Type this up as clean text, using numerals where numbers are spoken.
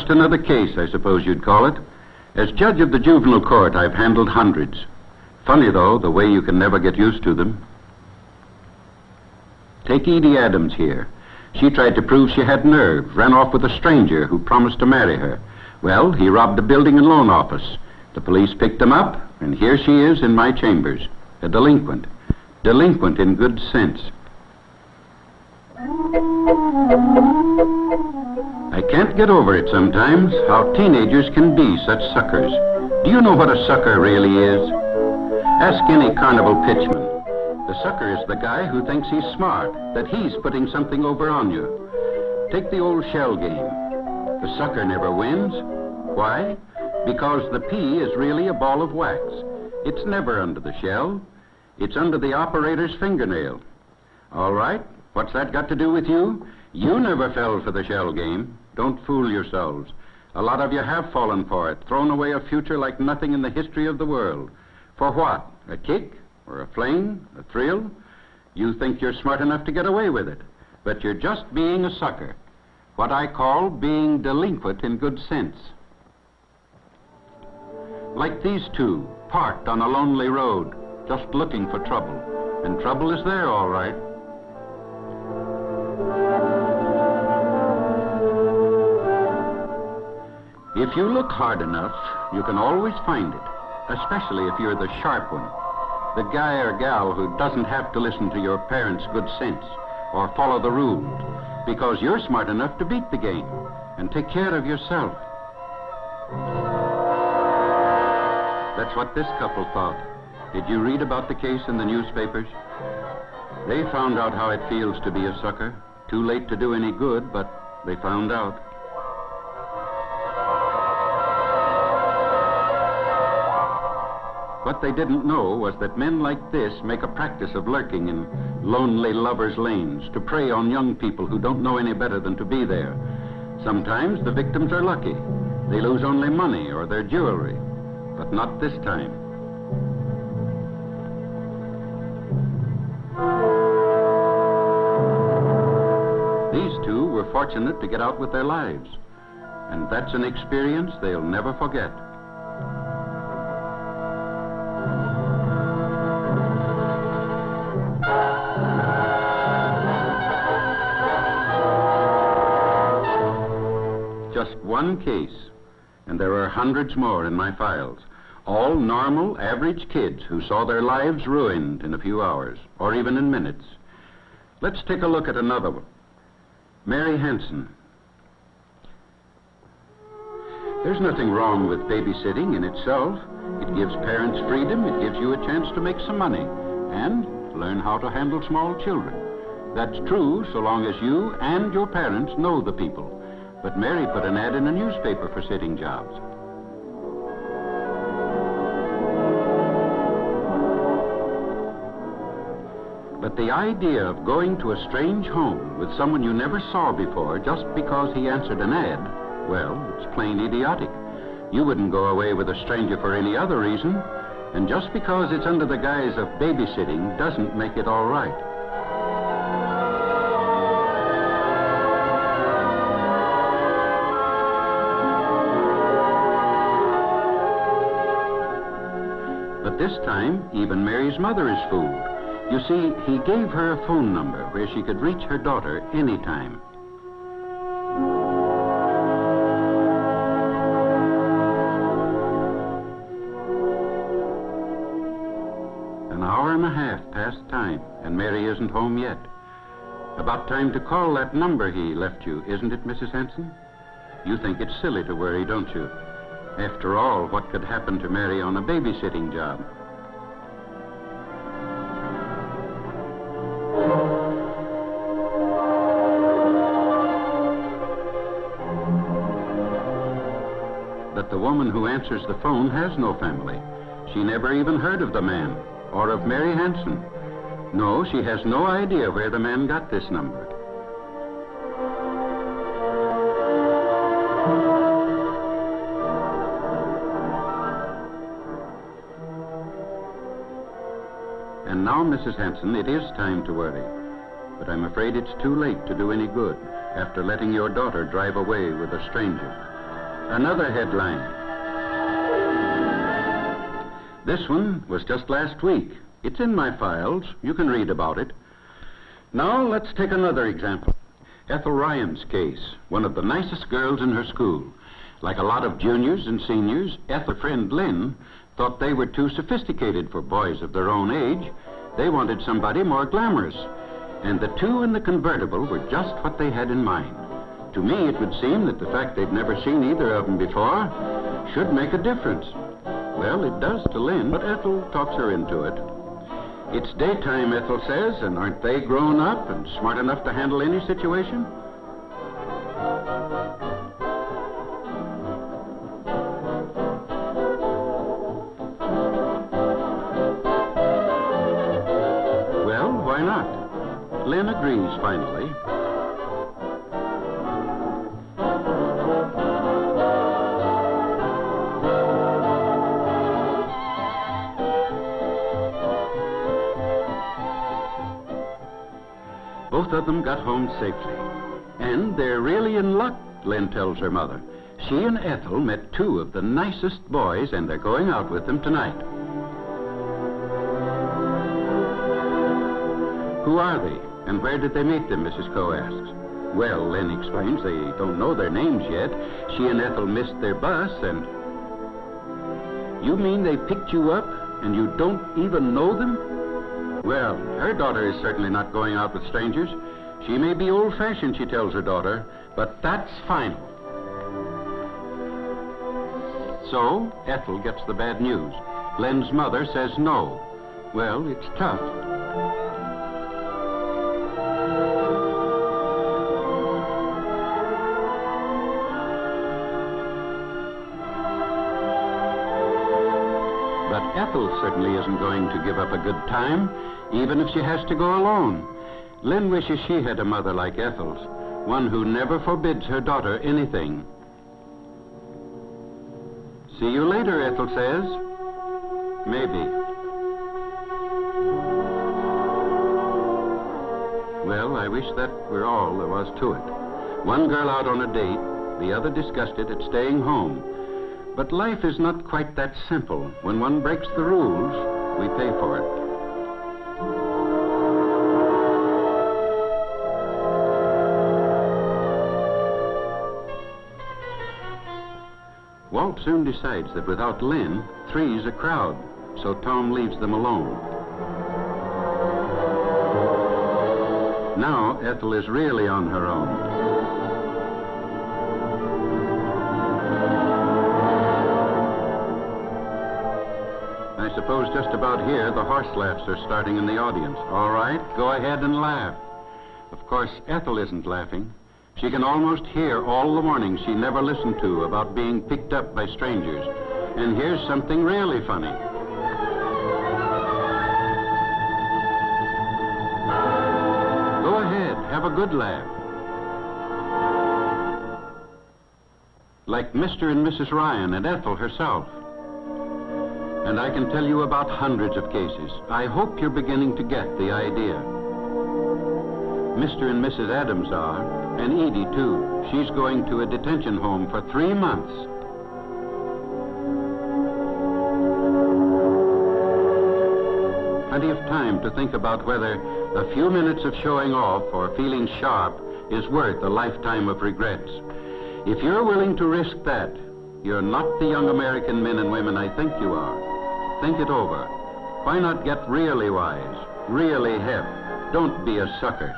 Just another case, I suppose you'd call it. As judge of the juvenile court, I've handled hundreds. Funny, though, the way you can never get used to them. Take Edie Adams here. She tried to prove she had nerve, ran off with a stranger who promised to marry her. Well, he robbed a building and loan office. The police picked him up, and here she is in my chambers, a delinquent. Delinquent in good sense. I can't get over it sometimes, how teenagers can be such suckers. Do you know what a sucker really is? Ask any carnival pitchman. The sucker is the guy who thinks he's smart, that he's putting something over on you. Take the old shell game. The sucker never wins. Why? Because the pea is really a ball of wax. It's never under the shell. It's under the operator's fingernail. All right, what's that got to do with you? You never fell for the shell game. Don't fool yourselves. A lot of you have fallen for it, thrown away a future like nothing in the history of the world. For what? A kick? Or a fling? A thrill? You think you're smart enough to get away with it, but you're just being a sucker. What I call being delinquent in good sense. Like these two, parked on a lonely road, just looking for trouble. And trouble is there, all right. If you look hard enough, you can always find it, especially if you're the sharp one. The guy or gal who doesn't have to listen to your parents' good sense or follow the rules, because you're smart enough to beat the game and take care of yourself. That's what this couple thought. Did you read about the case in the newspapers? They found out how it feels to be a sucker. Too late to do any good, but they found out. What they didn't know was that men like this make a practice of lurking in lonely lovers' lanes to prey on young people who don't know any better than to be there. Sometimes the victims are lucky. They lose only money or their jewelry, but not this time. These two were fortunate to get out with their lives, and that's an experience they'll never forget. Just one case, and there are hundreds more in my files. All normal, average kids who saw their lives ruined in a few hours, or even in minutes. Let's take a look at another one. Mary Hansen. There's nothing wrong with babysitting in itself. It gives parents freedom, it gives you a chance to make some money, and learn how to handle small children. That's true so long as you and your parents know the people. But Mary put an ad in a newspaper for sitting jobs. But the idea of going to a strange home with someone you never saw before just because he answered an ad, well, it's plain idiotic. You wouldn't go away with a stranger for any other reason, and just because it's under the guise of babysitting doesn't make it all right. But this time, even Mary's mother is fooled. You see, he gave her a phone number where she could reach her daughter anytime. An hour and a half past time, and Mary isn't home yet. About time to call that number he left you, isn't it, Mrs. Hansen? You think it's silly to worry, don't you? After all, what could happen to Mary on a babysitting job? But the woman who answers the phone has no family. She never even heard of the man, or of Mary Hansen. No, she has no idea where the man got this number. And now, Mrs. Hansen, it is time to worry. But I'm afraid it's too late to do any good after letting your daughter drive away with a stranger. Another headline. This one was just last week. It's in my files. You can read about it. Now, let's take another example. Ethel Ryan's case, one of the nicest girls in her school. Like a lot of juniors and seniors, Ethel's friend Lynn thought they were too sophisticated for boys of their own age. They wanted somebody more glamorous. And the two in the convertible were just what they had in mind. To me, it would seem that the fact they'd never seen either of them before should make a difference. Well, it does to Lynn, but Ethel talks her into it. It's daytime, Ethel says, and aren't they grown up and smart enough to handle any situation? Well, why not? Lynn agrees finally. Both of them got home safely. And they're really in luck, Lynn tells her mother. She and Ethel met two of the nicest boys, and they're going out with them tonight. Who are they, and where did they meet them, Mrs. Coe asks. Well, Lynn explains, they don't know their names yet. She and Ethel missed their bus, and... You mean they picked you up, and you don't even know them? Well, her daughter is certainly not going out with strangers. She may be old-fashioned, she tells her daughter, but that's final. So, Ethel gets the bad news. Lynn's mother says no. Well, it's tough. But Ethel certainly isn't going to give up a good time, even if she has to go alone. Lynn wishes she had a mother like Ethel's, one who never forbids her daughter anything. See you later, Ethel says. Maybe. Well, I wish that were all there was to it. One girl out on a date, the other disgusted at staying home. But life is not quite that simple. When one breaks the rules, we pay for it. Walt soon decides that without Lynn, three's a crowd, so Tom leaves them alone. Now Ethel is really on her own. I suppose just about here the horse laughs are starting in the audience. All right, go ahead and laugh. Of course, Ethel isn't laughing. She can almost hear all the warnings she never listened to about being picked up by strangers. And here's something really funny. Go ahead, have a good laugh. Like Mr. and Mrs. Ryan and Ethel herself. And I can tell you about hundreds of cases. I hope you're beginning to get the idea. Mr. and Mrs. Adams are, and Edie, too. She's going to a detention home for 3 months. Plenty of time to think about whether a few minutes of showing off or feeling sharp is worth a lifetime of regrets. If you're willing to risk that, you're not the young American men and women I think you are. Think it over. Why not get really wise, really hip? Don't be a sucker.